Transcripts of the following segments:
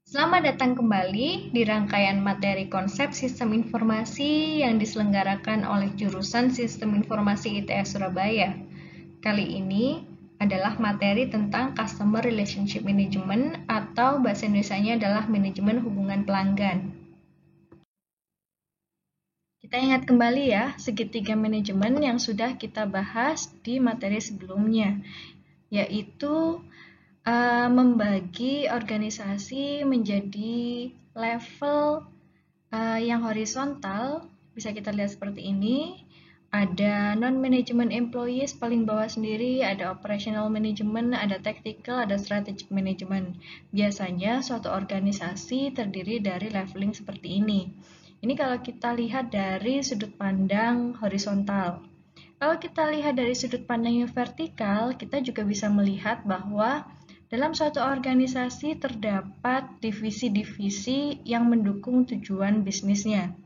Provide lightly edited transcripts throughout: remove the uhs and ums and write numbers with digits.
Selamat datang kembali di rangkaian materi konsep sistem informasi yang diselenggarakan oleh jurusan Sistem Informasi ITS Surabaya. Kali ini adalah materi tentang Customer Relationship Management atau bahasa Indonesianya adalah manajemen hubungan pelanggan. Kita ingat kembali ya, segitiga manajemen yang sudah kita bahas di materi sebelumnya, yaitu membagi organisasi menjadi level yang horizontal. Bisa kita lihat seperti ini. Ada non-management employees paling bawah sendiri, ada operational management, ada tactical, ada strategic management. Biasanya suatu organisasi terdiri dari leveling seperti ini. Ini kalau kita lihat dari sudut pandang horizontal. Kalau kita lihat dari sudut pandang yang vertikal, kita juga bisa melihat bahwa dalam suatu organisasi terdapat divisi-divisi yang mendukung tujuan bisnisnya.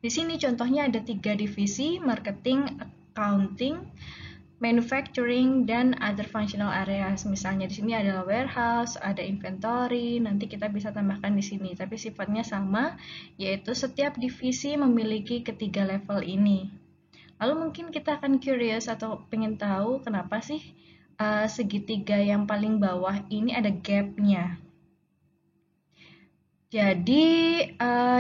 Di sini contohnya ada 3 divisi, marketing, accounting, manufacturing, dan other functional areas. Misalnya di sini adalah warehouse, ada inventory, nanti kita bisa tambahkan di sini. Tapi sifatnya sama, yaitu setiap divisi memiliki ketiga level ini. Lalu mungkin kita akan curious atau pengen tahu kenapa sih segitiga yang paling bawah ini ada gap-nya. Jadi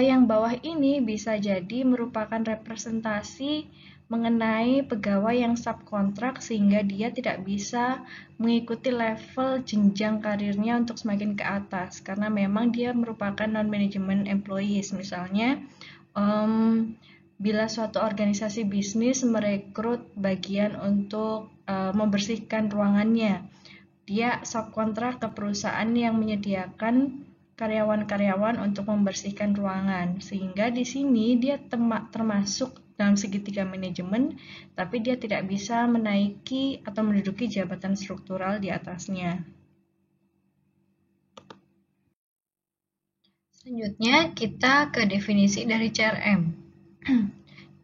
yang bawah ini bisa jadi merupakan representasi mengenai pegawai yang subkontrak sehingga dia tidak bisa mengikuti level jenjang karirnya untuk semakin ke atas karena memang dia merupakan non-management employees. Misalnya bila suatu organisasi bisnis merekrut bagian untuk membersihkan ruangannya, dia subkontrak ke perusahaan yang menyediakan karyawan-karyawan untuk membersihkan ruangan, sehingga di sini dia termasuk dalam segitiga manajemen, tapi dia tidak bisa menaiki atau menduduki jabatan struktural di atasnya. Selanjutnya kita ke definisi dari CRM.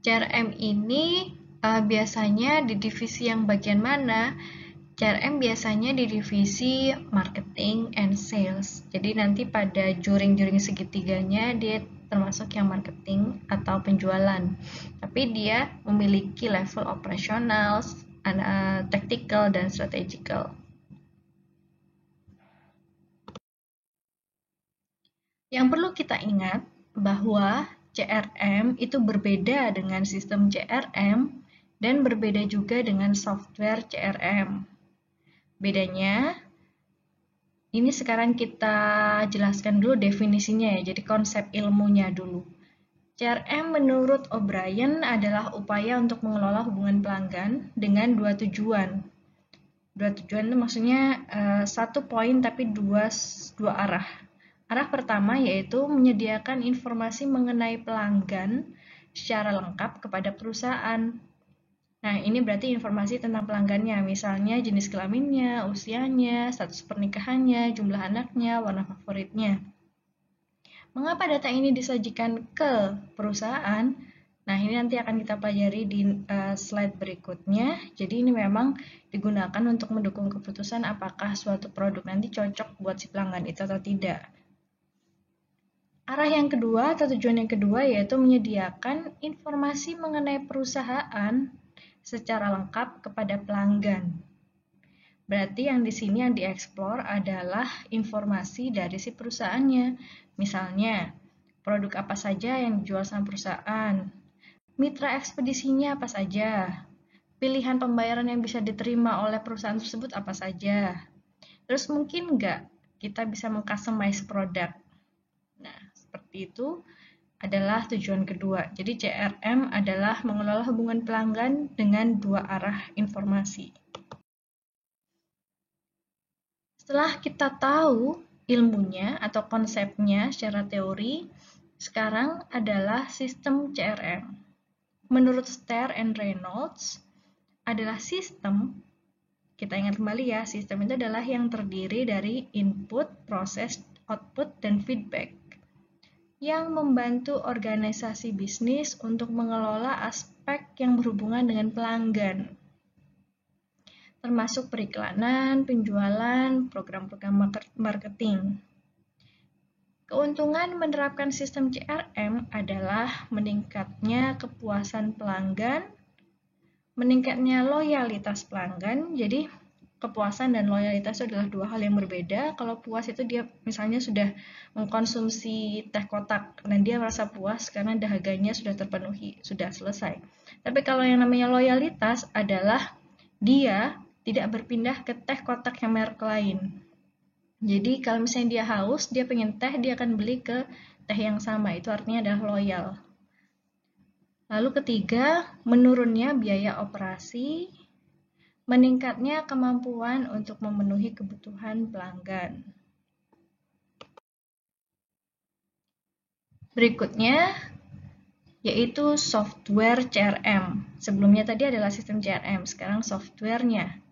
CRM ini biasanya di divisi yang bagian mana? CRM biasanya di divisi marketing and sales. Jadi nanti pada juring-juring segitiganya dia termasuk yang marketing atau penjualan. Tapi dia memiliki level operasional, tactical, dan strategical. Yang perlu kita ingat bahwa CRM itu berbeda dengan sistem CRM dan berbeda juga dengan software CRM. Bedanya, ini sekarang kita jelaskan dulu definisinya ya, jadi konsep ilmunya dulu. CRM menurut O'Brien adalah upaya untuk mengelola hubungan pelanggan dengan dua tujuan. Dua tujuan itu maksudnya satu poin tapi dua arah. Arah pertama yaitu menyediakan informasi mengenai pelanggan secara lengkap kepada perusahaan. Nah, ini berarti informasi tentang pelanggannya, misalnya jenis kelaminnya, usianya, status pernikahannya, jumlah anaknya, warna favoritnya. Mengapa data ini disajikan ke perusahaan? Nah, ini nanti akan kita pelajari di slide berikutnya. Jadi ini memang digunakan untuk mendukung keputusan apakah suatu produk nanti cocok buat si pelanggan itu atau tidak. Arah yang kedua atau tujuan yang kedua yaitu menyediakan informasi mengenai perusahaan secara lengkap kepada pelanggan. Berarti yang di sini yang dieksplor adalah informasi dari si perusahaannya. Misalnya, produk apa saja yang dijual sama perusahaan, mitra ekspedisinya apa saja, pilihan pembayaran yang bisa diterima oleh perusahaan tersebut apa saja. Terus mungkin nggak kita bisa meng-customize produk. Nah, seperti itu adalah tujuan kedua. Jadi CRM adalah mengelola hubungan pelanggan dengan dua arah informasi. Setelah kita tahu ilmunya atau konsepnya secara teori, sekarang adalah sistem CRM. Menurut Stair and Reynolds, adalah sistem, kita ingat kembali ya, sistem itu adalah yang terdiri dari input, proses, output, dan feedback yang membantu organisasi bisnis untuk mengelola aspek yang berhubungan dengan pelanggan, termasuk periklanan, penjualan, program-program marketing. Keuntungan menerapkan sistem CRM adalah meningkatnya kepuasan pelanggan, meningkatnya loyalitas pelanggan. Jadi kepuasan dan loyalitas itu adalah dua hal yang berbeda. Kalau puas itu dia misalnya sudah mengkonsumsi teh kotak dan dia merasa puas karena dahaganya sudah terpenuhi, sudah selesai. Tapi kalau yang namanya loyalitas adalah dia tidak berpindah ke teh kotak yang merek lain. Jadi kalau misalnya dia haus, dia pengen teh, dia akan beli ke teh yang sama. Itu artinya adalah loyal. Lalu ketiga, menurunnya biaya operasi, meningkatnya kemampuan untuk memenuhi kebutuhan pelanggan. Berikutnya, yaitu software CRM. Sebelumnya tadi adalah sistem CRM, sekarang softwarenya.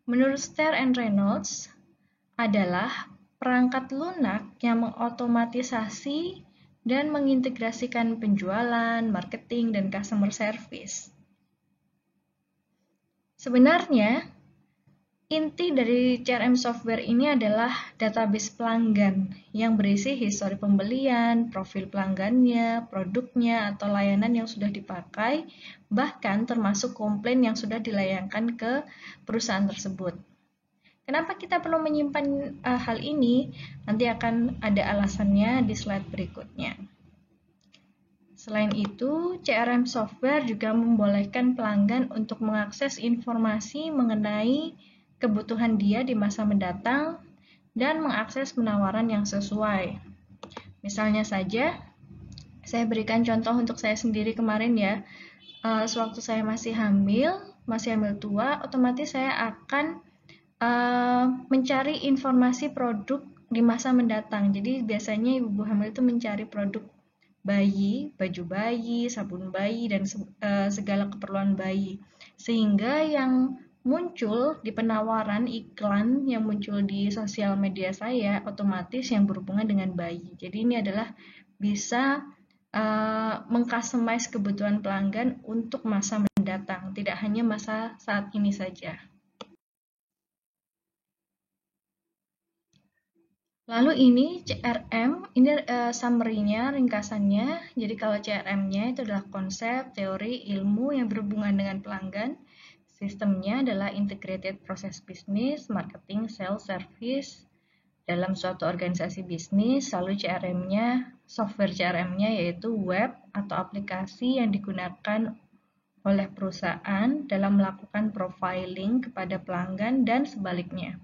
Menurut Ster and Reynolds, adalah perangkat lunak yang mengotomatisasi dan mengintegrasikan penjualan, marketing, dan customer service. Sebenarnya, inti dari CRM software ini adalah database pelanggan yang berisi histori pembelian, profil pelanggannya, produknya, atau layanan yang sudah dipakai, bahkan termasuk komplain yang sudah dilayangkan ke perusahaan tersebut. Kenapa kita perlu menyimpan hal ini? Nanti akan ada alasannya di slide berikutnya. Selain itu, CRM software juga membolehkan pelanggan untuk mengakses informasi mengenai kebutuhan dia di masa mendatang dan mengakses penawaran yang sesuai. Misalnya saja, saya berikan contoh untuk saya sendiri kemarin ya. Sewaktu saya masih hamil tua, otomatis saya akan mencari informasi produk di masa mendatang. Jadi biasanya ibu hamil itu mencari produk bayi, baju bayi, sabun bayi, dan segala keperluan bayi. Sehingga yang muncul di penawaran iklan yang muncul di sosial media saya otomatis yang berhubungan dengan bayi. Jadi ini adalah bisa mengcustomize kebutuhan pelanggan untuk masa mendatang, tidak hanya masa saat ini saja. Lalu ini CRM, ini summary-nya, ringkasannya. Jadi kalau CRM-nya itu adalah konsep, teori, ilmu yang berhubungan dengan pelanggan. Sistemnya adalah integrated process business, marketing, sales, service dalam suatu organisasi bisnis. Lalu CRM-nya, software CRM-nya yaitu web atau aplikasi yang digunakan oleh perusahaan dalam melakukan profiling kepada pelanggan dan sebaliknya.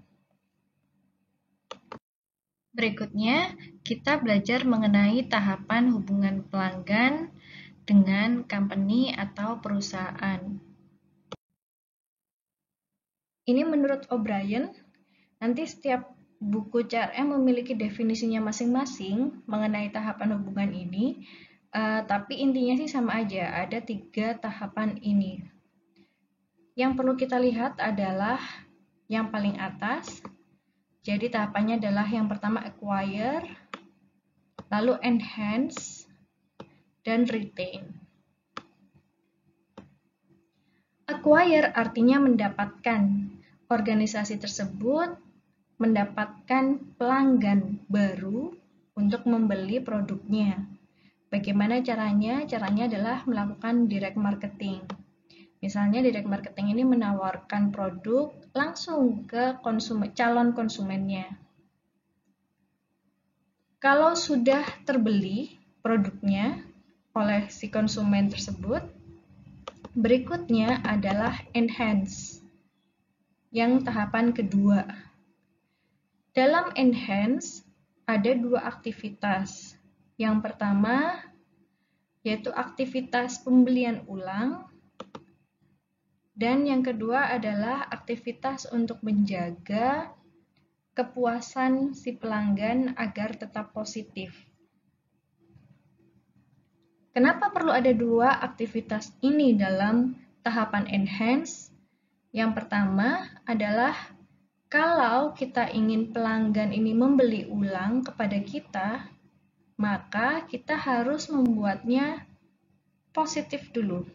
Berikutnya, kita belajar mengenai tahapan hubungan pelanggan dengan company atau perusahaan. Ini menurut O'Brien, nanti setiap buku CRM memiliki definisinya masing-masing mengenai tahapan hubungan ini, tapi intinya sih sama aja, ada 3 tahapan ini. Yang perlu kita lihat adalah yang paling atas. Jadi tahapannya adalah yang pertama acquire, lalu enhance, dan retain. Acquire artinya mendapatkan. Organisasi tersebut mendapatkan pelanggan baru untuk membeli produknya. Bagaimana caranya? Caranya adalah melakukan direct marketing. Misalnya direct marketing ini menawarkan produk langsung ke calon konsumennya. Kalau sudah terbeli produknya oleh si konsumen tersebut, berikutnya adalah enhance, yang tahapan kedua. Dalam enhance, ada 2 aktivitas. Yang pertama, yaitu aktivitas pembelian ulang, dan yang kedua adalah aktivitas untuk menjaga kepuasan si pelanggan agar tetap positif. Kenapa perlu ada 2 aktivitas ini dalam tahapan enhance? Yang pertama adalah kalau kita ingin pelanggan ini membeli ulang kepada kita, maka kita harus membuatnya positif dulu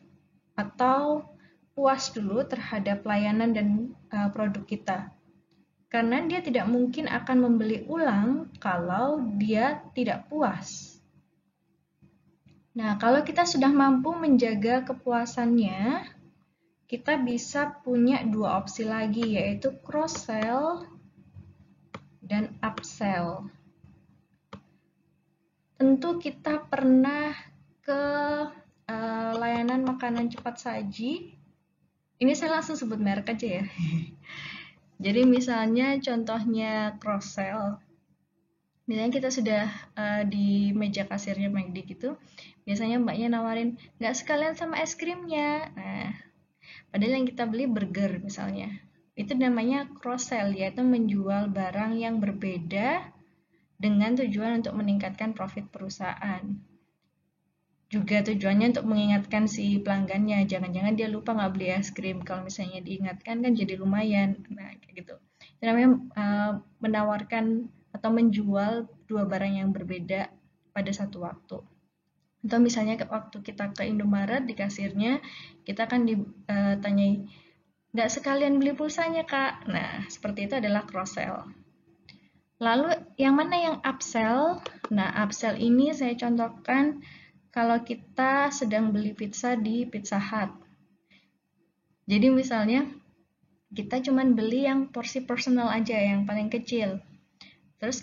atau puas dulu terhadap layanan dan produk kita. karena dia tidak mungkin akan membeli ulang kalau dia tidak puas. Nah, kalau kita sudah mampu menjaga kepuasannya, kita bisa punya dua opsi lagi, yaitu cross-sell dan upsell. Tentu kita pernah ke layanan makanan cepat saji. Ini saya langsung sebut merek aja ya. Jadi misalnya contohnya cross-sell. Misalnya kita sudah di meja kasirnya McD gitu, biasanya mbaknya nawarin, nggak sekalian sama es krimnya. Nah, padahal yang kita beli burger misalnya. Itu namanya cross-sell, yaitu menjual barang yang berbeda dengan tujuan untuk meningkatkan profit perusahaan. Juga tujuannya untuk mengingatkan si pelanggannya, jangan-jangan dia lupa nggak beli es krim. Kalau misalnya diingatkan kan jadi lumayan. Nah, kayak gitu. Itu namanya menawarkan atau menjual dua barang yang berbeda pada satu waktu. Atau misalnya waktu kita ke Indomaret di kasirnya, kita akan ditanyai, nggak sekalian beli pulsanya kak. Nah, seperti itu adalah cross-sell. Lalu yang mana yang upsell? Nah, upsell ini saya contohkan kalau kita sedang beli pizza di Pizza Hut. Jadi misalnya kita cuma beli yang porsi personal aja, yang paling kecil. Terus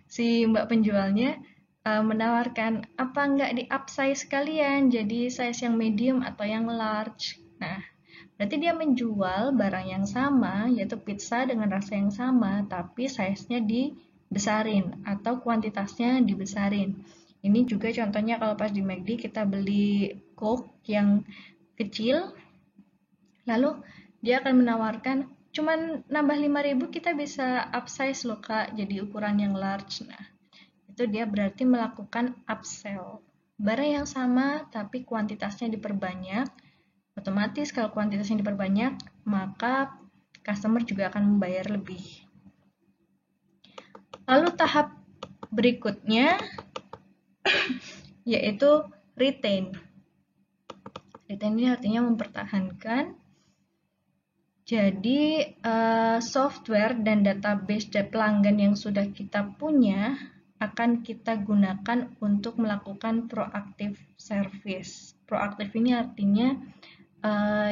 si mbak penjualnya menawarkan, apa nggak di upsize sekalian, jadi size yang medium atau yang large. Nah, berarti dia menjual barang yang sama, yaitu pizza dengan rasa yang sama, tapi size-nya dibesarin atau kuantitasnya dibesarin. Ini juga contohnya kalau pas di McD kita beli Coke yang kecil, lalu dia akan menawarkan, cuman nambah 5.000 kita bisa upsize loh kak, jadi ukuran yang large. Nah, itu dia berarti melakukan upsell. Barang yang sama tapi kuantitasnya diperbanyak, otomatis kalau kuantitasnya diperbanyak, maka customer juga akan membayar lebih. Lalu tahap berikutnya yaitu retain. Retain ini artinya mempertahankan. Jadi software dan database pelanggan yang sudah kita punya akan kita gunakan untuk melakukan proactive service. Proaktif ini artinya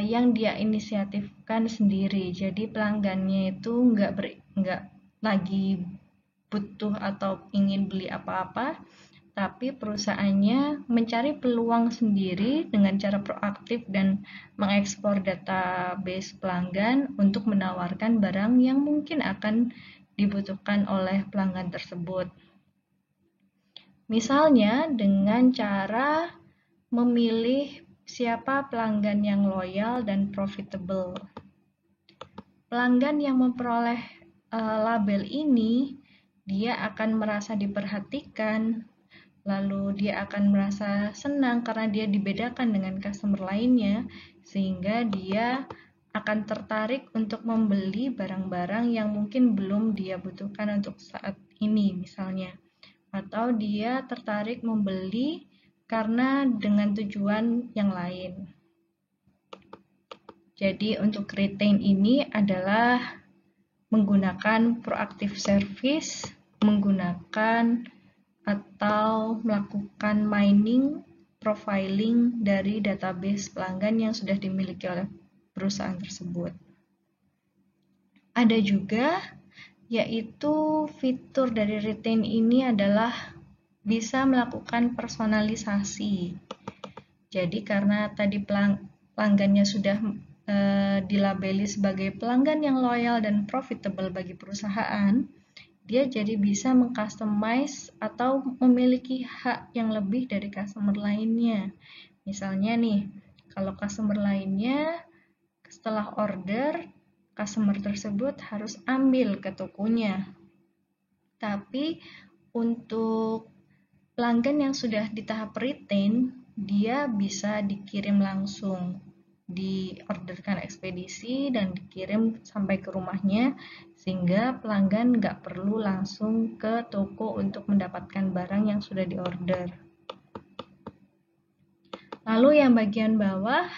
yang dia inisiatifkan sendiri. Jadi pelanggannya itu nggak lagi butuh atau ingin beli apa-apa, tapi perusahaannya mencari peluang sendiri dengan cara proaktif dan mengekspor database pelanggan untuk menawarkan barang yang mungkin akan dibutuhkan oleh pelanggan tersebut. Misalnya dengan cara memilih siapa pelanggan yang loyal dan profitable. Pelanggan yang memperoleh label ini, dia akan merasa diperhatikan, lalu dia akan merasa senang karena dia dibedakan dengan customer lainnya, sehingga dia akan tertarik untuk membeli barang-barang yang mungkin belum dia butuhkan untuk saat ini misalnya. Atau dia tertarik membeli karena dengan tujuan yang lain. Jadi untuk retain ini adalah menggunakan proactive service, menggunakan atau melakukan mining, profiling dari database pelanggan yang sudah dimiliki oleh perusahaan tersebut. Ada juga yaitu fitur dari retain ini adalah bisa melakukan personalisasi. Jadi karena tadi pelanggannya sudah dilabeli sebagai pelanggan yang loyal dan profitable bagi perusahaan, dia jadi bisa mengcustomize atau memiliki hak yang lebih dari customer lainnya. Misalnya nih, kalau customer lainnya setelah order, customer tersebut harus ambil ke tokonya. Tapi untuk pelanggan yang sudah di tahap retain, dia bisa dikirim langsung, diorderkan ekspedisi dan dikirim sampai ke rumahnya, sehingga pelanggan nggak perlu langsung ke toko untuk mendapatkan barang yang sudah diorder. Lalu yang bagian bawah,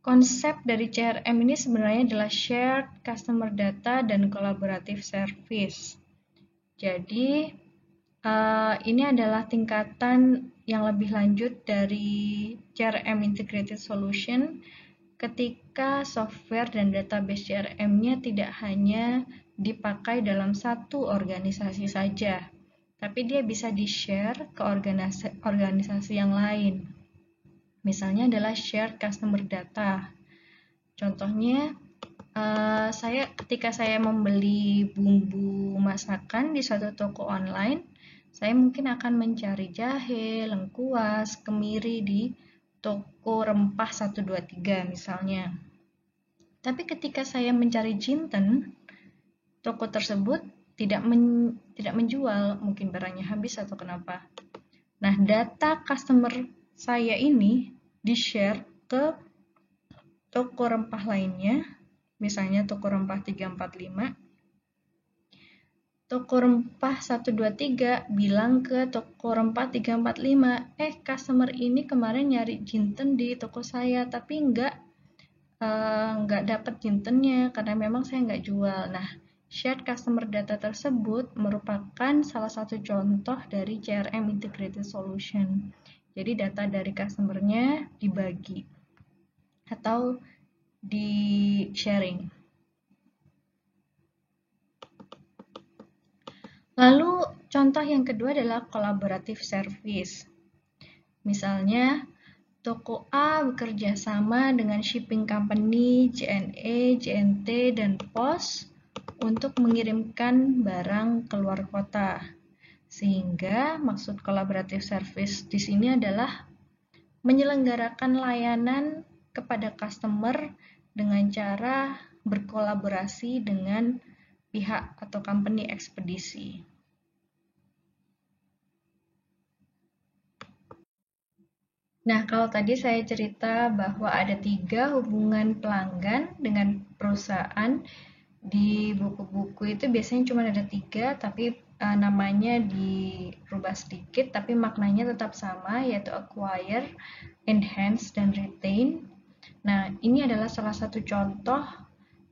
Konsep dari CRM ini sebenarnya adalah Shared Customer Data dan Collaborative Service. Jadi, ini adalah tingkatan yang lebih lanjut dari CRM Integrated Solution ketika software dan database CRM-nya tidak hanya dipakai dalam satu organisasi saja, tapi dia bisa di-share ke organisasi yang lain. Misalnya adalah shared customer data. Contohnya, ketika saya membeli bumbu masakan di suatu toko online, saya mungkin akan mencari jahe, lengkuas, kemiri di toko rempah 123 misalnya. Tapi ketika saya mencari jinten, toko tersebut tidak menjual, mungkin barangnya habis atau kenapa. Nah, data customer saya ini di-share ke toko rempah lainnya, misalnya toko rempah 345. Toko rempah 123 bilang ke toko rempah 345, customer ini kemarin nyari jinten di toko saya, tapi nggak dapat jintennya karena memang saya nggak jual. Nah, shared customer data tersebut merupakan salah satu contoh dari CRM Integrated Solution. Jadi data dari customer-nya dibagi atau di sharing. Lalu contoh yang kedua adalah collaborative service. Misalnya, toko A bekerja sama dengan shipping company JNE, JNT, dan POS untuk mengirimkan barang keluar kota. Sehingga maksud collaborative service di sini adalah menyelenggarakan layanan kepada customer dengan cara berkolaborasi dengan pihak atau company ekspedisi. Nah, kalau tadi saya cerita bahwa ada 3 hubungan pelanggan dengan perusahaan, di buku-buku itu biasanya cuma ada 3, tapi namanya dirubah sedikit, tapi maknanya tetap sama, yaitu acquire, enhance, dan retain. Nah, ini adalah salah satu contoh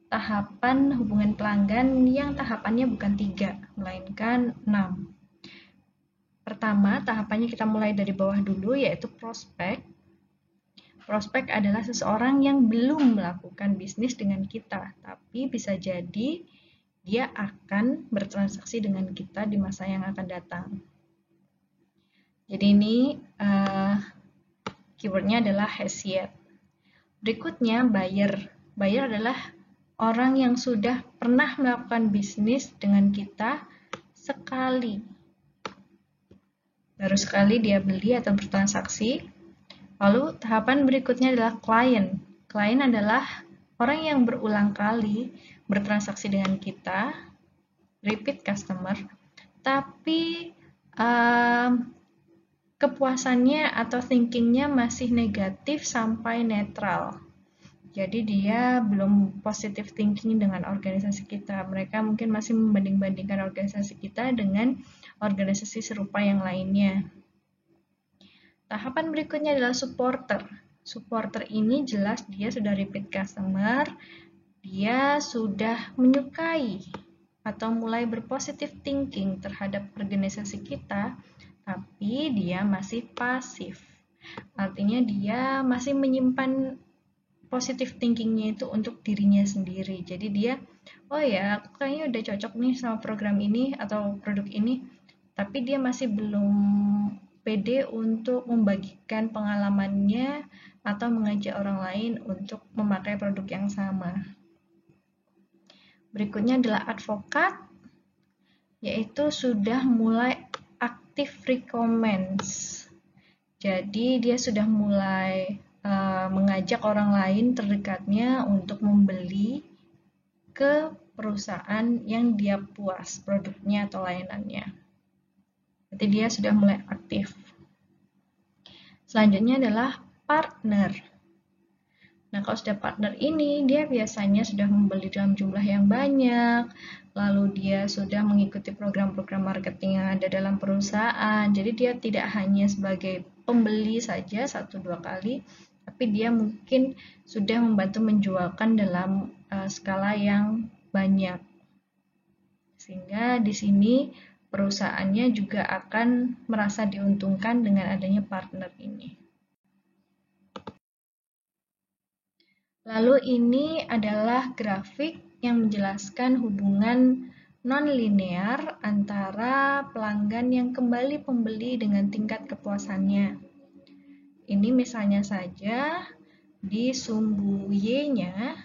tahapan hubungan pelanggan yang tahapannya bukan 3, melainkan 6. Pertama, tahapannya kita mulai dari bawah dulu, yaitu prospek. Prospek adalah seseorang yang belum melakukan bisnis dengan kita, tapi bisa jadi dia akan bertransaksi dengan kita di masa yang akan datang. Jadi ini keywordnya adalah has yet. Berikutnya buyer. Buyer adalah orang yang sudah pernah melakukan bisnis dengan kita sekali. Baru sekali dia beli atau bertransaksi. Lalu tahapan berikutnya adalah client. Client adalah orang yang berulang kali bertransaksi dengan kita, repeat customer, tapi kepuasannya atau thinkingnya masih negatif sampai netral. Jadi dia belum positive thinking dengan organisasi kita. Mereka mungkin masih membanding-bandingkan organisasi kita dengan organisasi serupa yang lainnya. Tahapan berikutnya adalah supporter. Supporter ini jelas dia sudah repeat customer, dia sudah menyukai atau mulai berpositive thinking terhadap organisasi kita, tapi dia masih pasif. Artinya dia masih menyimpan positive thinkingnya itu untuk dirinya sendiri. Jadi dia, oh ya, aku kayaknya udah cocok nih sama program ini atau produk ini, tapi dia masih belum pede untuk membagikan pengalamannya atau mengajak orang lain untuk memakai produk yang sama. Berikutnya adalah advokat, yaitu sudah mulai aktif recommends. Jadi dia sudah mulai mengajak orang lain terdekatnya untuk membeli ke perusahaan yang dia puas produknya atau layanannya. Berarti dia sudah mulai aktif. Selanjutnya adalah partner. Nah, kalau sudah partner ini, dia biasanya sudah membeli dalam jumlah yang banyak, lalu dia sudah mengikuti program-program marketing yang ada dalam perusahaan. Jadi dia tidak hanya sebagai pembeli saja 1-2 kali, tapi dia mungkin sudah membantu menjualkan dalam skala yang banyak. Sehingga di sini perusahaannya juga akan merasa diuntungkan dengan adanya partner ini. Lalu ini adalah grafik yang menjelaskan hubungan non-linear antara pelanggan yang kembali pembeli dengan tingkat kepuasannya. Ini misalnya saja di sumbu Y-nya,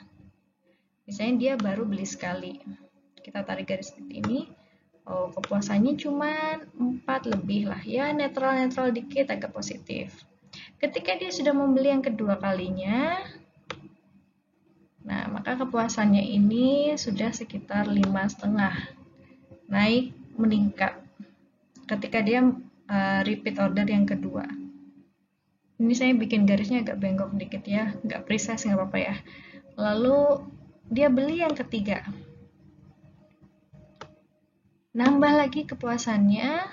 misalnya dia baru beli sekali. Kita tarik garis seperti ini. Oh, kepuasannya cuma 4 lebih lah. Ya, netral-netral dikit, agak positif. Ketika dia sudah membeli yang kedua kalinya, nah, maka kepuasannya ini sudah sekitar 5,5. Naik, meningkat. Ketika dia repeat order yang kedua. Ini saya bikin garisnya agak bengkok dikit ya, nggak precise, nggak apa-apa ya. Lalu dia beli yang ketiga. Nambah lagi kepuasannya,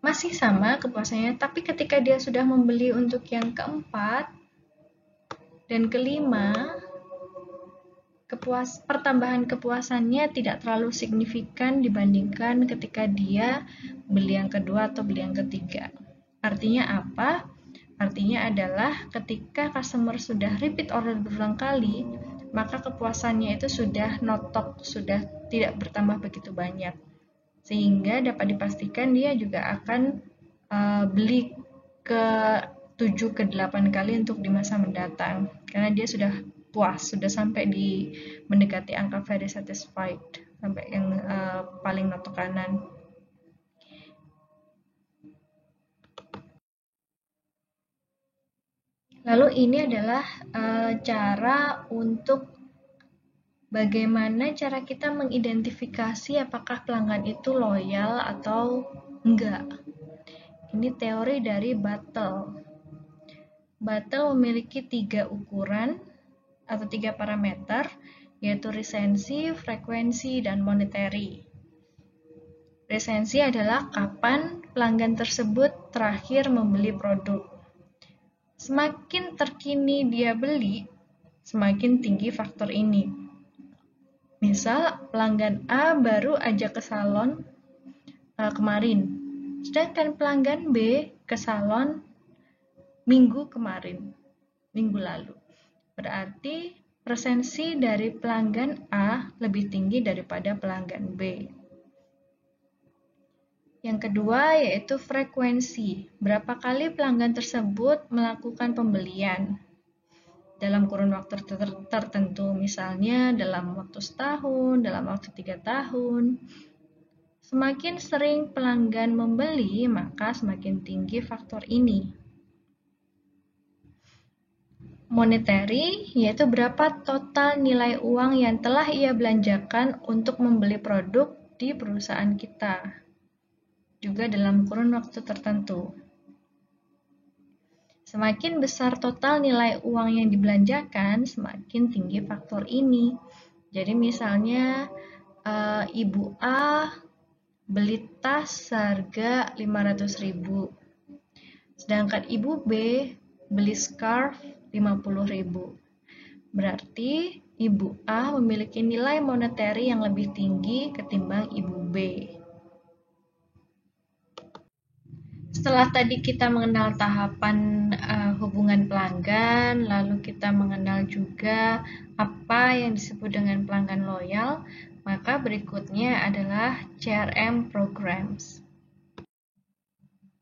masih sama kepuasannya, tapi ketika dia sudah membeli untuk yang keempat dan kelima, pertambahan kepuasannya tidak terlalu signifikan dibandingkan ketika dia beli yang kedua atau beli yang ketiga. Artinya apa? Artinya adalah ketika customer sudah repeat order berulang kali, maka kepuasannya itu sudah notok, sudah tidak bertambah begitu banyak. Sehingga dapat dipastikan dia juga akan beli ke 7 ke 8 kali untuk di masa mendatang. Karena dia sudah puas, sudah sampai di mendekati angka very satisfied, sampai yang paling notok kanan. Lalu ini adalah cara untuk bagaimana cara kita mengidentifikasi apakah pelanggan itu loyal atau enggak. Ini teori dari Battle. Battle memiliki 3 ukuran atau 3 parameter, yaitu resensi, frekuensi, dan monetary. Resensi adalah kapan pelanggan tersebut terakhir membeli produk. Semakin terkini dia beli, semakin tinggi faktor ini. Misal, pelanggan A baru aja ke salon kemarin, sedangkan pelanggan B ke salon minggu lalu. Berarti resensi dari pelanggan A lebih tinggi daripada pelanggan B. Yang kedua yaitu frekuensi. Berapa kali pelanggan tersebut melakukan pembelian dalam kurun waktu tertentu, misalnya dalam waktu setahun, dalam waktu 3 tahun. Semakin sering pelanggan membeli, maka semakin tinggi faktor ini. Monetary, yaitu berapa total nilai uang yang telah ia belanjakan untuk membeli produk di perusahaan kita, juga dalam kurun waktu tertentu. Semakin besar total nilai uang yang dibelanjakan, semakin tinggi faktor ini. Jadi misalnya Ibu A beli tas seharga 500.000, sedangkan Ibu B beli scarf 50.000. Berarti Ibu A memiliki nilai monetary yang lebih tinggi ketimbang Ibu B. Setelah tadi kita mengenal tahapan hubungan pelanggan, lalu kita mengenal juga apa yang disebut dengan pelanggan loyal, maka berikutnya adalah CRM programs.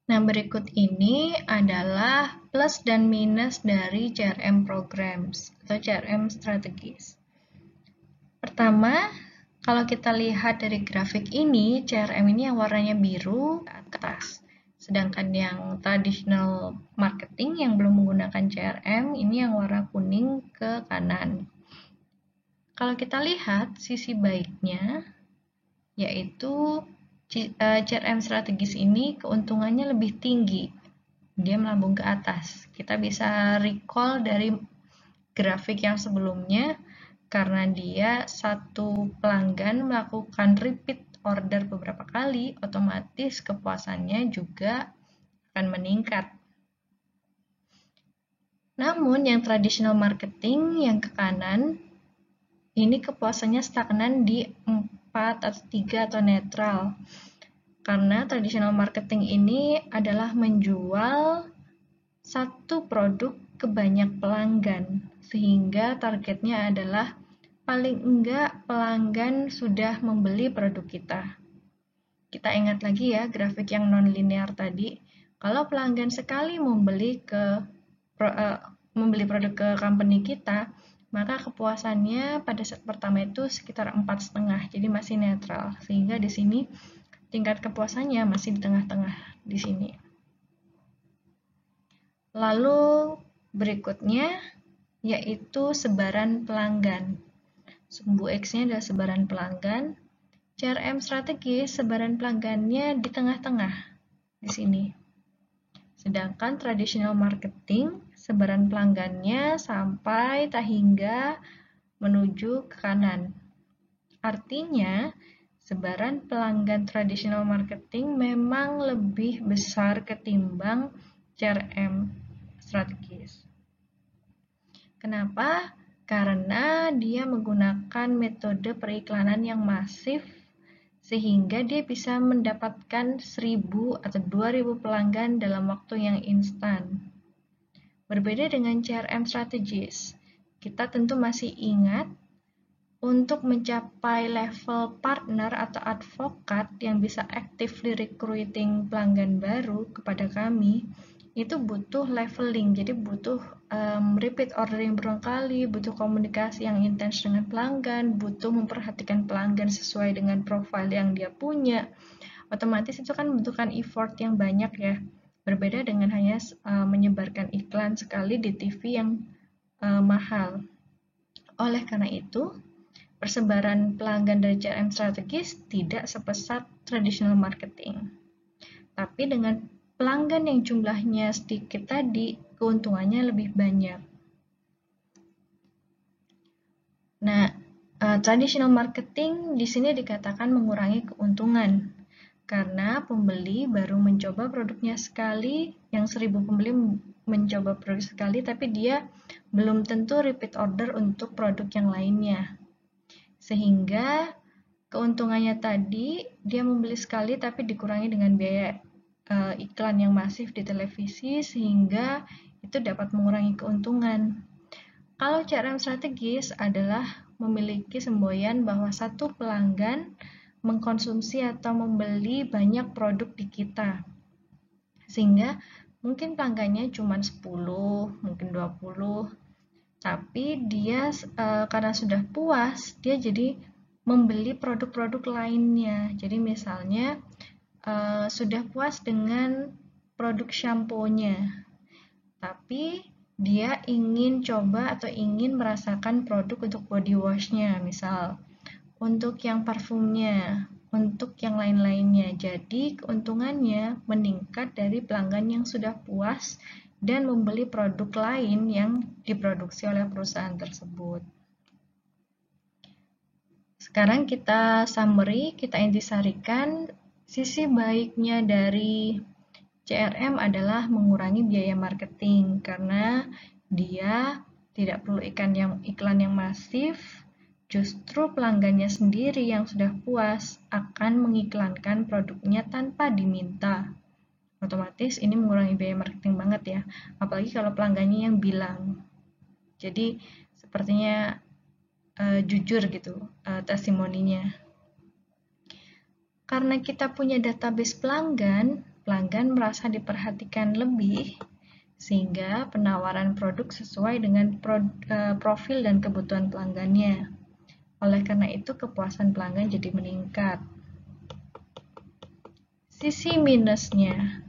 Nah, berikut ini adalah plus dan minus dari CRM programs atau CRM strategies. Pertama, kalau kita lihat dari grafik ini, CRM ini yang warnanya biru ke atas. Sedangkan yang traditional marketing yang belum menggunakan CRM, ini yang warna kuning ke kanan. Kalau kita lihat sisi baiknya, yaitu CRM strategis ini keuntungannya lebih tinggi. Dia melambung ke atas. Kita bisa recall dari grafik yang sebelumnya, karena dia satu pelanggan melakukan repeat order beberapa kali, otomatis kepuasannya juga akan meningkat. Namun yang traditional marketing yang ke kanan, ini kepuasannya stagnan di 4 atau 3 atau netral. Karena traditional marketing ini adalah menjual satu produk ke banyak pelanggan, sehingga targetnya adalah paling enggak pelanggan sudah membeli produk kita. Kita ingat lagi ya grafik yang non-linear tadi, kalau pelanggan sekali membeli produk ke company kita, maka kepuasannya pada set pertama itu sekitar 4,5, jadi masih netral. Sehingga di sini tingkat kepuasannya masih di tengah-tengah di sini. Lalu berikutnya yaitu sebaran pelanggan. Sumbu X-nya adalah sebaran pelanggan. CRM strategis sebaran pelanggannya di tengah-tengah di sini. Sedangkan traditional marketing sebaran pelanggannya sampai tak hingga menuju ke kanan. Artinya, sebaran pelanggan traditional marketing memang lebih besar ketimbang CRM strategis. Kenapa? Karena dia menggunakan metode periklanan yang masif sehingga dia bisa mendapatkan 1.000 atau 2.000 pelanggan dalam waktu yang instan. Berbeda dengan CRM strategis, kita tentu masih ingat untuk mencapai level partner atau advokat yang bisa actively recruiting pelanggan baru kepada kami, itu butuh leveling, jadi butuh repeat ordering berulang kali, butuh komunikasi yang intens dengan pelanggan, butuh memperhatikan pelanggan sesuai dengan profil yang dia punya. Otomatis itu kan membutuhkan effort yang banyak ya, berbeda dengan hanya menyebarkan iklan sekali di TV yang mahal. Oleh karena itu, persebaran pelanggan dari CRM strategis tidak sepesat traditional marketing. Tapi dengan pelanggan yang jumlahnya sedikit tadi, keuntungannya lebih banyak. Nah, traditional marketing di sini dikatakan mengurangi keuntungan karena pembeli baru mencoba produknya sekali, yang 1.000 pembeli mencoba produk sekali, tapi dia belum tentu repeat order untuk produk yang lainnya. Sehingga keuntungannya tadi, dia membeli sekali tapi dikurangi dengan biaya iklan yang masif di televisi, sehingga itu dapat mengurangi keuntungan. Kalau CRM strategis adalah memiliki semboyan bahwa satu pelanggan mengkonsumsi atau membeli banyak produk di kita. Sehingga mungkin pelanggannya cuma 10, mungkin 20, tapi dia karena sudah puas, dia jadi membeli produk-produk lainnya. Jadi misalnya sudah puas dengan produk shampoo-nya, tapi dia ingin coba atau ingin merasakan produk untuk body wash-nya, misal untuk yang parfumnya, untuk yang lain-lainnya. Jadi keuntungannya meningkat dari pelanggan yang sudah puas dan membeli produk lain yang diproduksi oleh perusahaan tersebut. Sekarang kita summary, kita intisarikan. Sisi baiknya dari CRM adalah mengurangi biaya marketing karena dia tidak perlu iklan yang masif, justru pelanggannya sendiri yang sudah puas akan mengiklankan produknya tanpa diminta. Otomatis ini mengurangi biaya marketing banget ya, apalagi kalau pelanggannya yang bilang. Jadi sepertinya jujur gitu testimoninya. Karena kita punya database pelanggan merasa diperhatikan lebih, sehingga penawaran produk sesuai dengan profil dan kebutuhan pelanggannya. Oleh karena itu, kepuasan pelanggan jadi meningkat. Sisi minusnya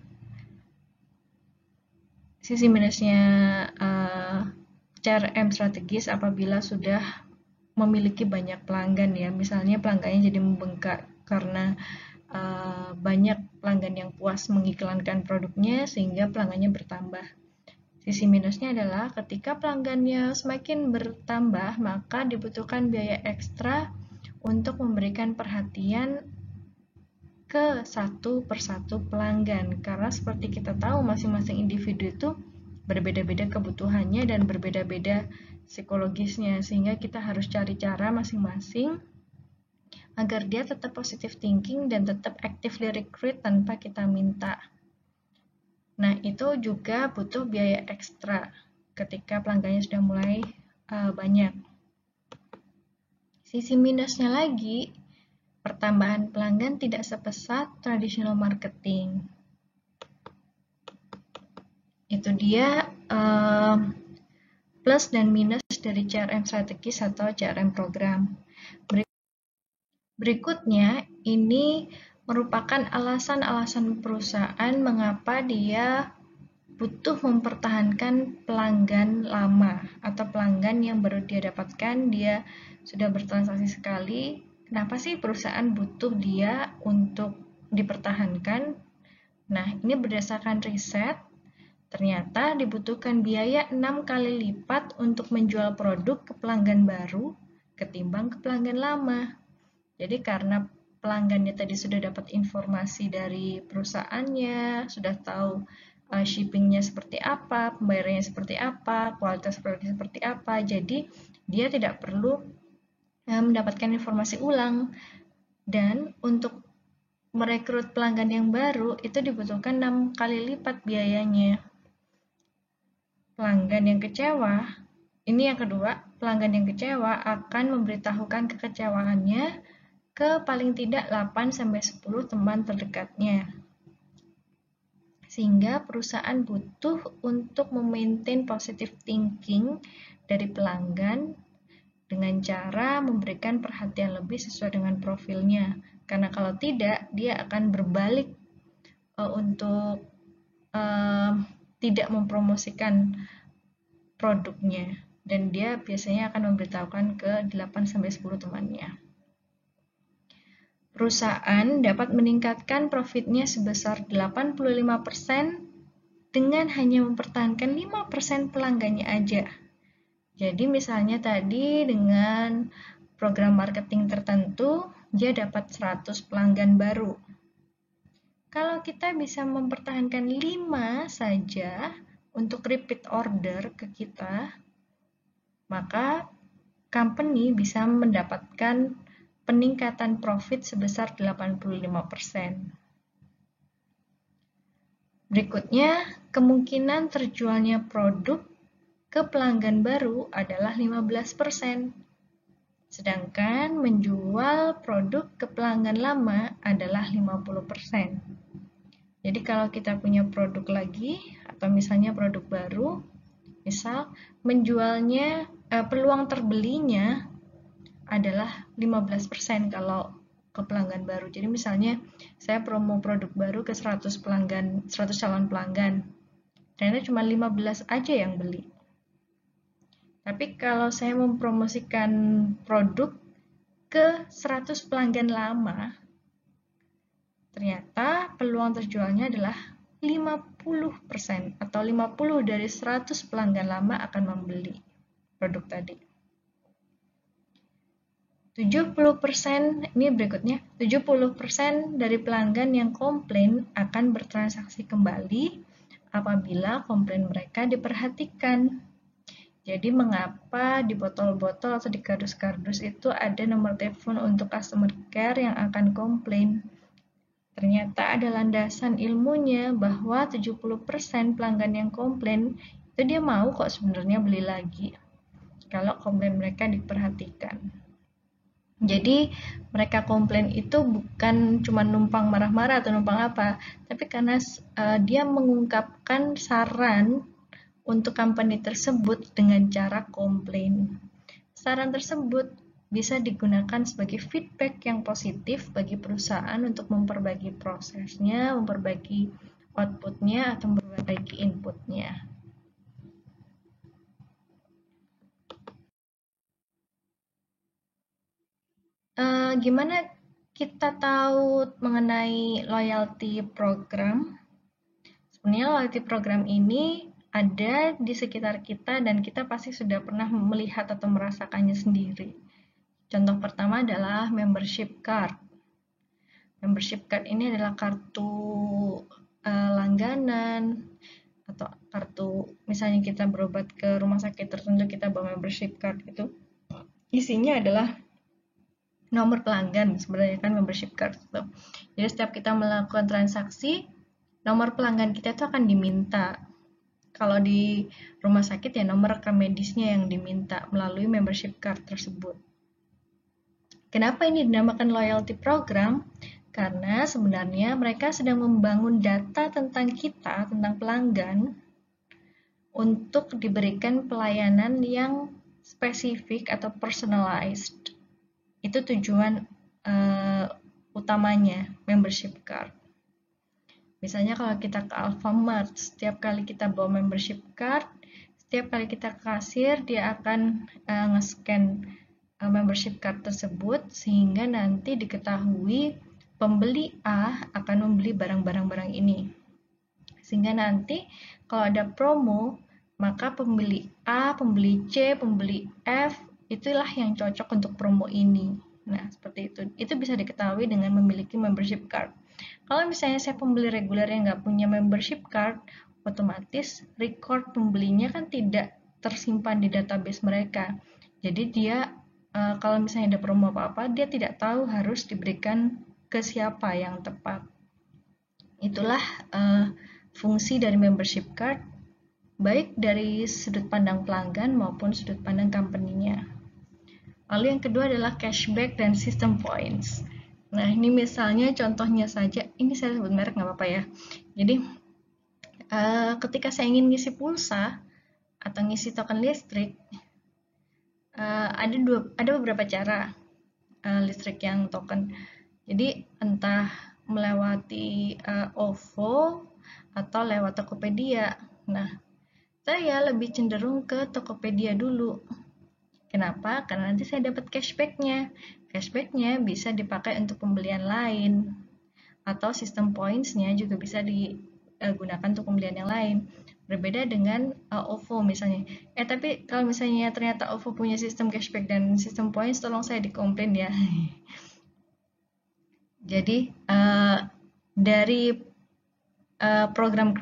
CRM strategis apabila sudah memiliki banyak pelanggan ya, misalnya pelanggannya jadi membengkak karena banyak pelanggan yang puas mengiklankan produknya sehingga pelanggannya bertambah. Sisi minusnya adalah ketika pelanggannya semakin bertambah, maka dibutuhkan biaya ekstra untuk memberikan perhatian ke satu persatu pelanggan, karena seperti kita tahu masing-masing individu itu berbeda-beda kebutuhannya dan berbeda-beda psikologisnya, sehingga kita harus cari cara masing-masing agar dia tetap positive thinking dan tetap actively recruit tanpa kita minta. Nah, itu juga butuh biaya ekstra ketika pelanggannya sudah mulai banyak. Sisi minusnya lagi, pertambahan pelanggan tidak sepesat traditional marketing. Itu dia plus dan minus dari CRM strategis atau CRM program. Berikutnya, ini merupakan alasan-alasan perusahaan mengapa dia butuh mempertahankan pelanggan lama atau pelanggan yang baru dia dapatkan, dia sudah bertransaksi sekali. Kenapa sih perusahaan butuh dia untuk dipertahankan? Nah, ini berdasarkan riset, ternyata dibutuhkan biaya 6 kali lipat untuk menjual produk ke pelanggan baru ketimbang ke pelanggan lama. Jadi karena pelanggannya tadi sudah dapat informasi dari perusahaannya, sudah tahu shippingnya seperti apa, pembayarannya seperti apa, kualitas produknya seperti apa, jadi dia tidak perlu mendapatkan informasi ulang. Dan untuk merekrut pelanggan yang baru itu dibutuhkan 6 kali lipat biayanya. Pelanggan yang kecewa, ini yang kedua, pelanggan yang kecewa akan memberitahukan kekecewaannya ke paling tidak 8-10 teman terdekatnya. Sehingga perusahaan butuh untuk memaintain positive thinking dari pelanggan dengan cara memberikan perhatian lebih sesuai dengan profilnya. Karena kalau tidak, dia akan berbalik untuk tidak mempromosikan produknya. Dan dia biasanya akan memberitahukan ke 8-10 temannya. Perusahaan dapat meningkatkan profitnya sebesar 85% dengan hanya mempertahankan 5% pelanggannya aja. Jadi misalnya tadi dengan program marketing tertentu, dia dapat 100 pelanggan baru. Kalau kita bisa mempertahankan 5 saja untuk repeat order ke kita, maka company bisa mendapatkan peningkatan profit sebesar 85%. Berikutnya, kemungkinan terjualnya produk ke pelanggan baru adalah 15%. Sedangkan menjual produk ke pelanggan lama adalah 50%. Jadi kalau kita punya produk lagi, atau misalnya produk baru, misal menjualnya, peluang terbelinya adalah 15% kalau ke pelanggan baru. Jadi misalnya saya promo produk baru ke 100 pelanggan, 100 calon pelanggan. Ternyata cuma 15 aja yang beli. Tapi kalau saya mempromosikan produk ke 100 pelanggan lama, ternyata peluang terjualnya adalah 50% atau 50 dari 100 pelanggan lama akan membeli produk tadi. 70%, ini berikutnya, 70% dari pelanggan yang komplain akan bertransaksi kembali apabila komplain mereka diperhatikan. Jadi mengapa di botol-botol atau di kardus-kardus itu ada nomor telepon untuk customer care yang akan komplain? Ternyata ada landasan ilmunya bahwa 70% pelanggan yang komplain itu dia mau kok sebenarnya beli lagi kalau komplain mereka diperhatikan. Jadi mereka komplain itu bukan cuma numpang marah-marah atau numpang apa, tapi karena dia mengungkapkan saran untuk company tersebut dengan cara komplain. Saran tersebut bisa digunakan sebagai feedback yang positif bagi perusahaan untuk memperbaiki prosesnya, memperbaiki outputnya, atau memperbaiki inputnya. Gimana kita tahu mengenai loyalty program? Sebenarnya loyalty program ini ada di sekitar kita dan kita pasti sudah pernah melihat atau merasakannya sendiri. Contoh pertama adalah membership card. Membership card ini adalah kartu langganan atau kartu, misalnya kita berobat ke rumah sakit tertentu, kita bawa membership card, itu isinya adalah nomor pelanggan sebenarnya kan membership card itu. Jadi setiap kita melakukan transaksi, nomor pelanggan kita itu akan diminta. Kalau di rumah sakit ya nomor rekam medisnya yang diminta melalui membership card tersebut. Kenapa ini dinamakan loyalty program? Karena sebenarnya mereka sedang membangun data tentang kita, tentang pelanggan, untuk diberikan pelayanan yang spesifik atau personalized. Itu tujuan utamanya membership card. Misalnya kalau kita ke Alfamart, setiap kali kita bawa membership card, setiap kali kita ke kasir, dia akan nge-scan membership card tersebut, sehingga nanti diketahui pembeli A akan membeli barang-barang ini. Sehingga nanti kalau ada promo, maka pembeli A, pembeli C, pembeli F, itulah yang cocok untuk promo ini. Nah, seperti itu. Itu bisa diketahui dengan memiliki membership card. Kalau misalnya saya pembeli reguler yang nggak punya membership card, otomatis record pembelinya kan tidak tersimpan di database mereka. Jadi dia kalau misalnya ada promo apa-apa, dia tidak tahu harus diberikan ke siapa yang tepat. Itulah fungsi dari membership card, baik dari sudut pandang pelanggan maupun sudut pandang company-nya. Lalu yang kedua adalah cashback dan system points. Nah, ini misalnya contohnya saja, ini saya sebut merek nggak apa-apa ya. Jadi, ketika saya ingin ngisi pulsa atau ngisi token listrik, ada beberapa cara listrik yang token. Jadi, entah melewati OVO atau lewat Tokopedia. Nah, saya lebih cenderung ke Tokopedia dulu. Kenapa? Karena nanti saya dapat cashback-nya. Cashback-nya bisa dipakai untuk pembelian lain. Atau sistem points-nya juga bisa digunakan untuk pembelian yang lain. Berbeda dengan OVO misalnya. Tapi kalau misalnya ternyata OVO punya sistem cashback dan sistem points, tolong saya dikomplain ya. Jadi, dari program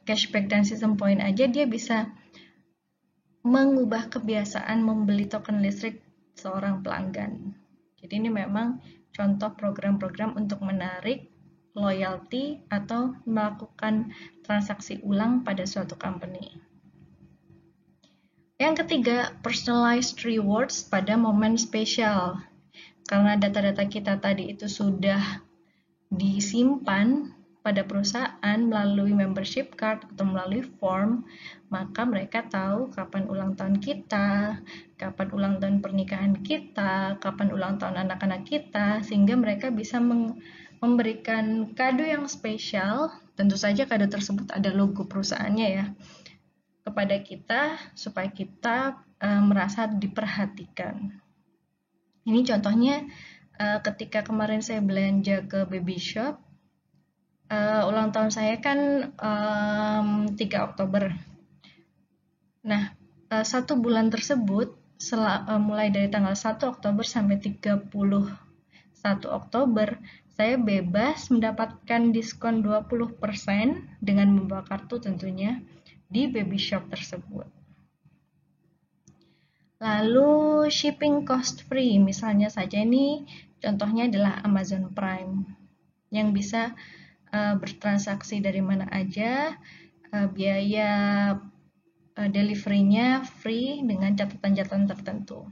cashback dan sistem point aja dia bisa mengubah kebiasaan membeli token listrik seorang pelanggan. Jadi ini memang contoh program-program untuk menarik loyalty atau melakukan transaksi ulang pada suatu company. Yang ketiga, personalized rewards pada momen spesial. Karena data-data kita tadi itu sudah disimpan pada perusahaan melalui membership card atau melalui form, maka mereka tahu kapan ulang tahun kita, kapan ulang tahun pernikahan kita, kapan ulang tahun anak-anak kita, sehingga mereka bisa memberikan kado yang spesial. Tentu saja kado tersebut ada logo perusahaannya ya, kepada kita supaya kita merasa diperhatikan. Ini contohnya ketika kemarin saya belanja ke baby shop, ulang tahun saya kan 3 Oktober. Nah, 1 bulan tersebut mulai dari tanggal 1 Oktober sampai 31 Oktober, saya bebas mendapatkan diskon 20% dengan membawa kartu tentunya di baby shop tersebut. Lalu shipping cost free, misalnya saja ini contohnya adalah Amazon Prime yang bisa bertransaksi dari mana aja, biaya delivery-nya free dengan catatan-catatan tertentu.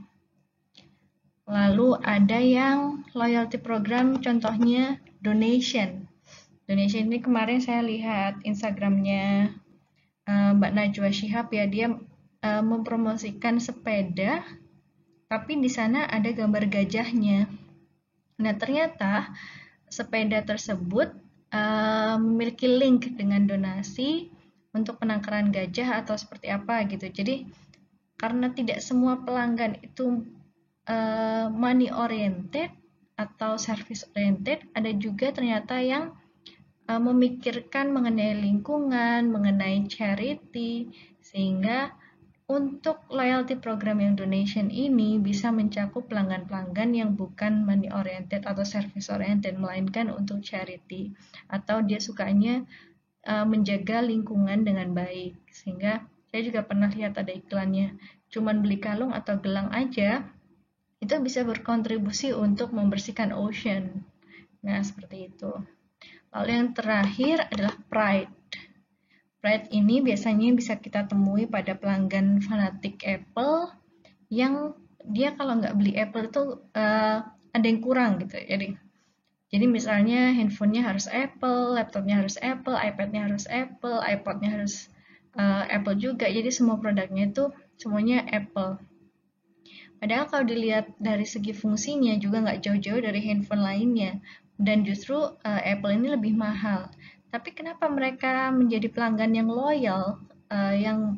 Lalu ada yang loyalty program, contohnya donation. Donation ini kemarin saya lihat Instagramnya Mbak Najwa Shihab ya, dia mempromosikan sepeda, tapi di sana ada gambar gajahnya. Nah, ternyata sepeda tersebut memiliki link dengan donasi untuk penangkaran gajah atau seperti apa gitu. Jadi karena tidak semua pelanggan itu money oriented atau service oriented, ada juga ternyata yang memikirkan mengenai lingkungan, mengenai charity, sehingga untuk loyalty program yang donation ini bisa mencakup pelanggan-pelanggan yang bukan money oriented atau service oriented, melainkan untuk charity, atau dia sukanya menjaga lingkungan dengan baik. Sehingga saya juga pernah lihat ada iklannya, cuman beli kalung atau gelang aja, itu bisa berkontribusi untuk membersihkan ocean. Nah, seperti itu. Lalu yang terakhir adalah pride. Pride ini biasanya bisa kita temui pada pelanggan fanatik Apple yang dia kalau nggak beli Apple itu ada yang kurang gitu. Jadi misalnya handphonenya harus Apple, laptopnya harus Apple, iPadnya harus Apple, iPodnya harus Apple juga. Jadi semua produknya itu semuanya Apple. Padahal kalau dilihat dari segi fungsinya juga nggak jauh-jauh dari handphone lainnya. Dan justru Apple ini lebih mahal. Tapi kenapa mereka menjadi pelanggan yang loyal, yang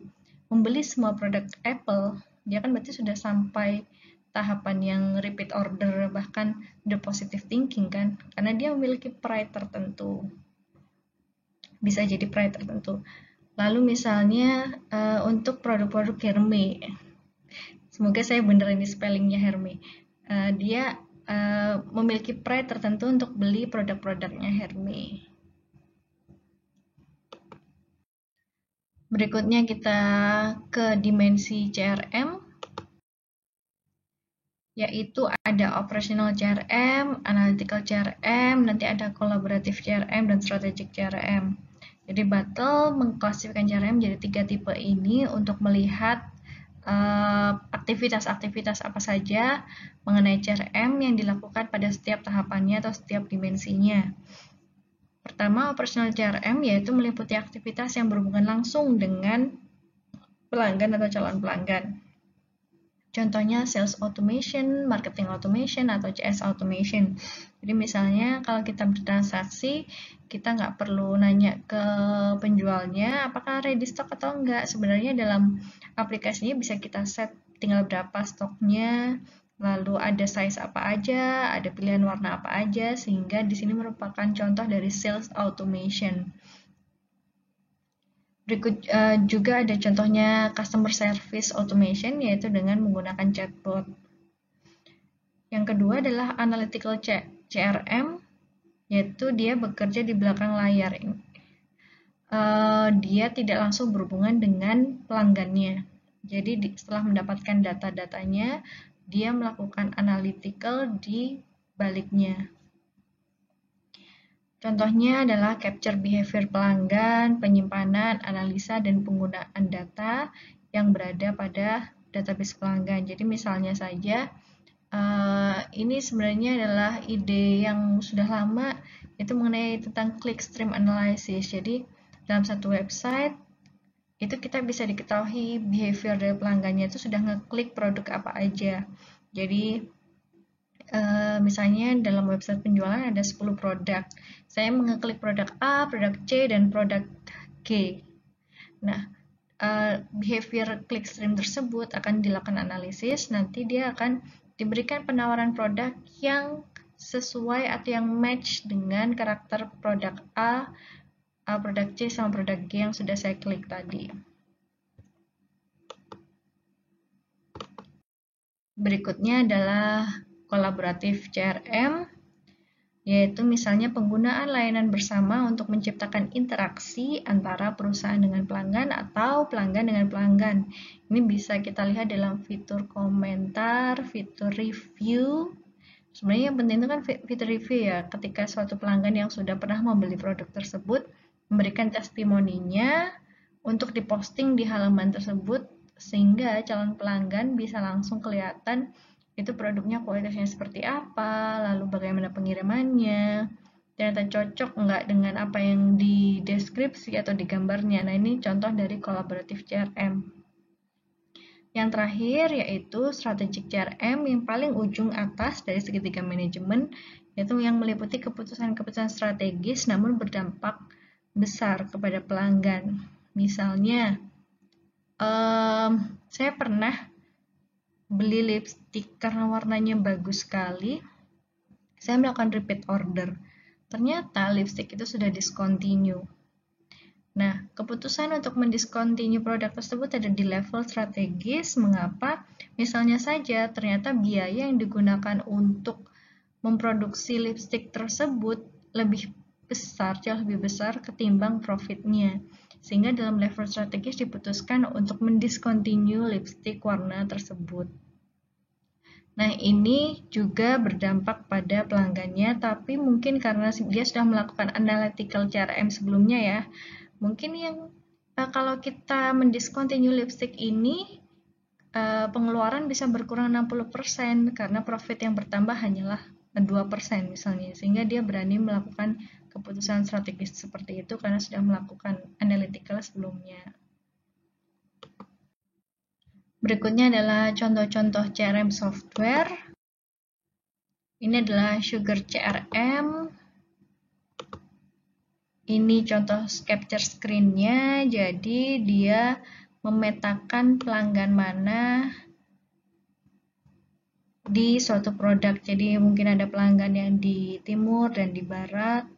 membeli semua produk Apple? Dia kan berarti sudah sampai tahapan yang repeat order, bahkan the positive thinking kan? Karena dia memiliki pride tertentu. Bisa jadi pride tertentu. Lalu misalnya untuk produk-produk Hermes. Semoga saya bener ini spellingnya Hermes. Dia memiliki pride tertentu untuk beli produk-produknya Hermes. Berikutnya kita ke dimensi CRM, yaitu ada operational CRM, analytical CRM, nanti ada collaborative CRM, dan strategic CRM. Jadi Battle mengklasifikasikan CRM menjadi 3 tipe ini untuk melihat aktivitas-aktivitas apa saja mengenai CRM yang dilakukan pada setiap tahapannya atau setiap dimensinya. Pertama, operational CRM yaitu meliputi aktivitas yang berhubungan langsung dengan pelanggan atau calon pelanggan. Contohnya sales automation, marketing automation, atau CS automation. Jadi misalnya kalau kita bertransaksi, kita nggak perlu nanya ke penjualnya apakah ready stock atau enggak. Sebenarnya dalam aplikasinya bisa kita set tinggal berapa stoknya, lalu ada size apa aja, ada pilihan warna apa aja, sehingga di sini merupakan contoh dari sales automation. Berikut juga ada contohnya customer service automation, yaitu dengan menggunakan chatbot. Yang kedua adalah analytical CRM, yaitu dia bekerja di belakang layar. Dia tidak langsung berhubungan dengan pelanggannya. Jadi setelah mendapatkan data-datanya, dia melakukan analytical di baliknya. Contohnya adalah capture behavior pelanggan, penyimpanan, analisa, dan penggunaan data yang berada pada database pelanggan. Jadi misalnya saja, ini sebenarnya adalah ide yang sudah lama, itu mengenai tentang clickstream analysis. Jadi dalam satu website, itu kita bisa diketahui behavior dari pelanggannya itu sudah ngeklik produk apa aja. Jadi misalnya dalam website penjualan ada 10 produk. Saya mengeklik produk A, produk C, dan produk G. Nah, behavior clickstream tersebut akan dilakukan analisis, nanti dia akan diberikan penawaran produk yang sesuai atau yang match dengan karakter produk A, produk C, sama produk G yang sudah saya klik tadi. Berikutnya adalah kolaboratif CRM, yaitu misalnya penggunaan layanan bersama untuk menciptakan interaksi antara perusahaan dengan pelanggan atau pelanggan dengan pelanggan. Ini bisa kita lihat dalam fitur komentar, fitur review. Sebenarnya yang penting itu kan fitur review ya, ketika suatu pelanggan yang sudah pernah membeli produk tersebut memberikan testimoninya untuk diposting di halaman tersebut, sehingga calon pelanggan bisa langsung kelihatan itu produknya kualitasnya seperti apa, lalu bagaimana pengirimannya, ternyata cocok nggak dengan apa yang di deskripsi atau di gambarnya. Nah, ini contoh dari collaborative CRM. Yang terakhir yaitu strategic CRM yang paling ujung atas dari segitiga manajemen, yaitu yang meliputi keputusan-keputusan strategis namun berdampak besar kepada pelanggan. Misalnya, saya pernah beli lipstick karena warnanya bagus sekali, saya melakukan repeat order. Ternyata lipstick itu sudah discontinue. Nah, keputusan untuk mendiscontinue produk tersebut ada di level strategis. Mengapa? Misalnya saja, ternyata biaya yang digunakan untuk memproduksi lipstick tersebut lebih besar, jauh lebih besar ketimbang profitnya. Sehingga dalam level strategis diputuskan untuk mendiscontinue lipstick warna tersebut. Nah, ini juga berdampak pada pelanggannya, tapi mungkin karena dia sudah melakukan analytical CRM sebelumnya ya. Mungkin yang kalau kita mendiscontinue lipstick ini, pengeluaran bisa berkurang 60% karena profit yang bertambah hanyalah 2% misalnya, sehingga dia berani melakukan keputusan strategis seperti itu karena sudah melakukan analytical sebelumnya. Berikutnya adalah contoh-contoh CRM software. Ini adalah Sugar CRM. Ini contoh capture screen-nya, jadi dia memetakan pelanggan mana di suatu produk. Jadi mungkin ada pelanggan yang di timur dan di barat.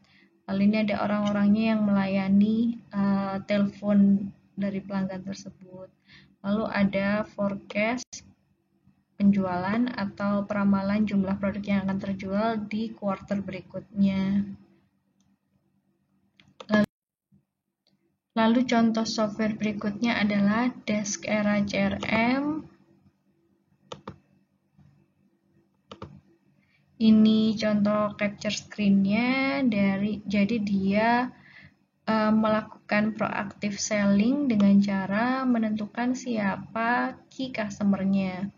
Lalu ini ada orang-orangnya yang melayani telepon dari pelanggan tersebut. Lalu ada forecast penjualan atau peramalan jumlah produk yang akan terjual di kuartal berikutnya. Lalu contoh software berikutnya adalah Desk Era CRM. Ini contoh capture screen-nya, jadi dia melakukan proactive selling dengan cara menentukan siapa key customer-nya.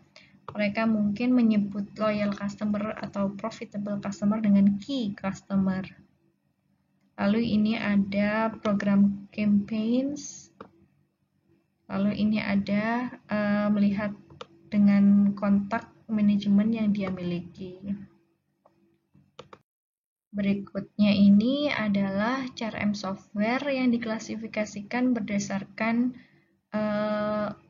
Mereka mungkin menyebut loyal customer atau profitable customer dengan key customer. Lalu ini ada program campaigns. Lalu ini ada melihat dengan kontak manajemen yang dia miliki. Berikutnya ini adalah CRM software yang diklasifikasikan berdasarkan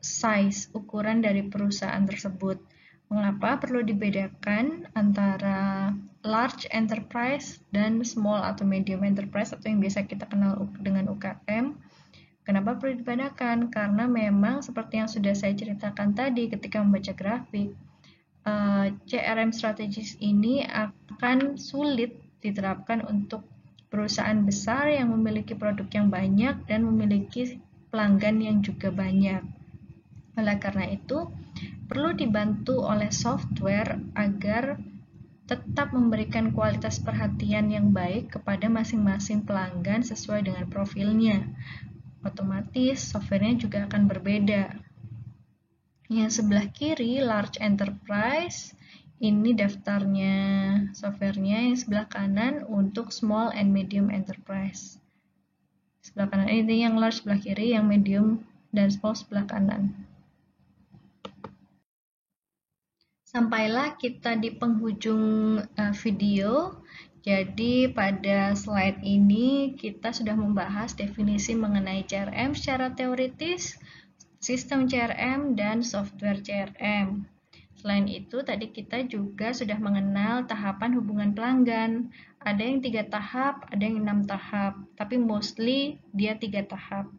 size, ukuran dari perusahaan tersebut. Mengapa perlu dibedakan antara large enterprise dan small atau medium enterprise atau yang biasa kita kenal dengan UKM? Kenapa perlu dibedakan? Karena memang seperti yang sudah saya ceritakan tadi ketika membaca grafik, CRM strategis ini akan sulit diterapkan untuk perusahaan besar yang memiliki produk yang banyak dan memiliki pelanggan yang juga banyak. Oleh karena itu, perlu dibantu oleh software agar tetap memberikan kualitas perhatian yang baik kepada masing-masing pelanggan sesuai dengan profilnya. Otomatis, softwarenya juga akan berbeda. Yang sebelah kiri, large enterprise, ini daftarnya softwarenya. Yang sebelah kanan untuk small and medium enterprise. Sebelah kanan ini yang large sebelah kiri, yang medium dan small sebelah kanan. Sampailah kita di penghujung video. Jadi pada slide ini kita sudah membahas definisi mengenai CRM secara teoritis, sistem CRM, dan software CRM. Selain itu, tadi kita juga sudah mengenal tahapan hubungan pelanggan. Ada yang 3 tahap, ada yang 6 tahap, tapi mostly dia 3 tahap.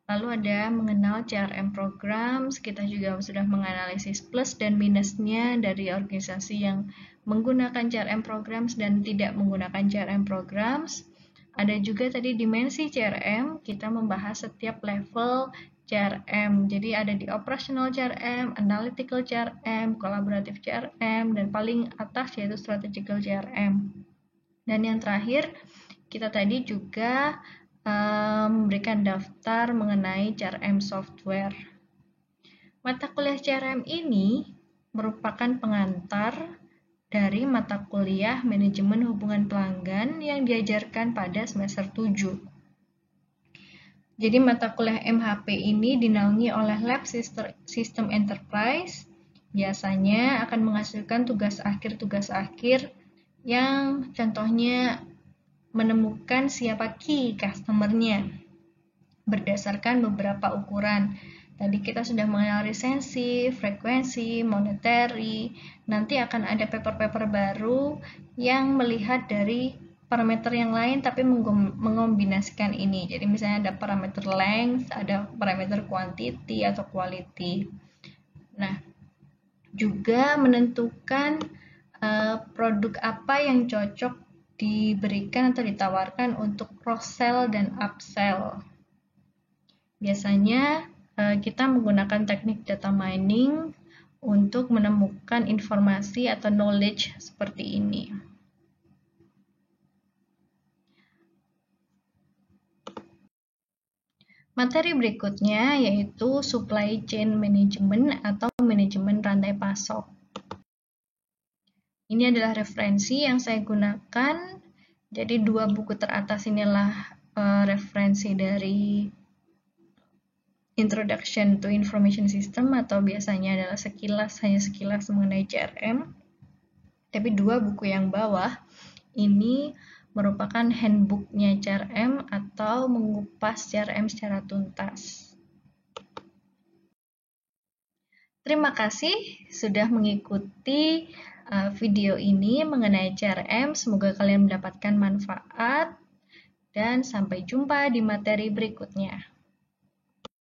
Lalu ada mengenal CRM programs, kita juga sudah menganalisis plus dan minusnya dari organisasi yang menggunakan CRM programs dan tidak menggunakan CRM programs. Ada juga tadi dimensi CRM, kita membahas setiap level CRM. Jadi ada di operational CRM, analytical CRM, collaborative CRM, dan paling atas yaitu strategical CRM. Dan yang terakhir, kita tadi juga memberikan daftar mengenai CRM software. Mata kuliah CRM ini merupakan pengantar dari mata kuliah manajemen hubungan pelanggan yang diajarkan pada semester 7. Jadi mata kuliah MHP ini dinaungi oleh Lab System Enterprise, biasanya akan menghasilkan tugas akhir yang contohnya menemukan siapa key customer-nya berdasarkan beberapa ukuran. Tadi kita sudah mengenal resensi, frekuensi, monetary. Nanti akan ada paper-paper baru yang melihat dari parameter yang lain tapi mengombinasikan ini. Jadi misalnya ada parameter length, ada parameter quantity atau quality. Nah, juga menentukan produk apa yang cocok diberikan atau ditawarkan untuk cross-sell dan upsell. Biasanya kita menggunakan teknik data mining untuk menemukan informasi atau knowledge seperti ini. Materi berikutnya yaitu supply chain management atau manajemen rantai pasok. Ini adalah referensi yang saya gunakan. Jadi dua buku teratas inilah referensi dari Introduction to Information System atau biasanya adalah hanya sekilas mengenai CRM. Tapi dua buku yang bawah ini merupakan handbooknya CRM atau mengupas CRM secara tuntas. Terima kasih sudah mengikuti video ini mengenai CRM. Semoga kalian mendapatkan manfaat dan sampai jumpa di materi berikutnya.